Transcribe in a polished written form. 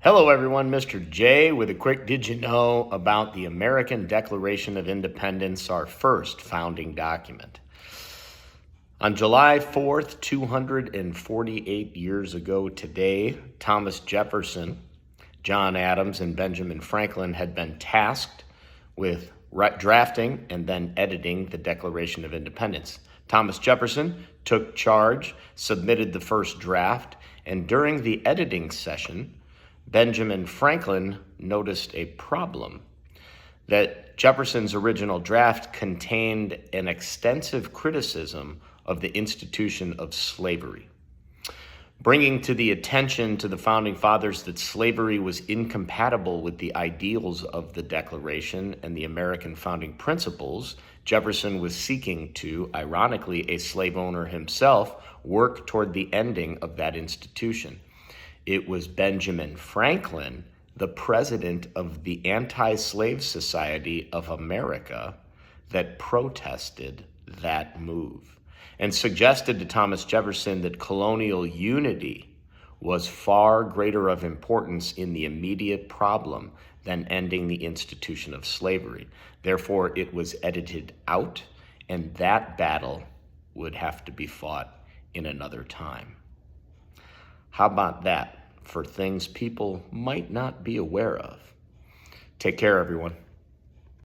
Hello everyone, Mr. J with a quick did you know about the American Declaration of Independence, our first founding document. On July 4th, 248 years ago today, Thomas Jefferson, John Adams, and Benjamin Franklin had been tasked with drafting and then editing the Declaration of Independence. Thomas Jefferson took charge, submitted the first draft, and during the editing session, Benjamin Franklin noticed a problem, that Jefferson's original draft contained an extensive criticism of the institution of slavery, bringing to the attention to the Founding Fathers that slavery was incompatible with the ideals of the Declaration and the American founding principles. Jefferson was seeking to, ironically, a slave owner himself, work toward the ending of that institution. It was Benjamin Franklin, the president of the Anti-Slave Society of America, that protested that move and suggested to Thomas Jefferson that colonial unity was far greater of importance in the immediate problem than ending the institution of slavery. Therefore, it was edited out, and that battle would have to be fought in another time. How about that for things people might not be aware of? Take care, everyone.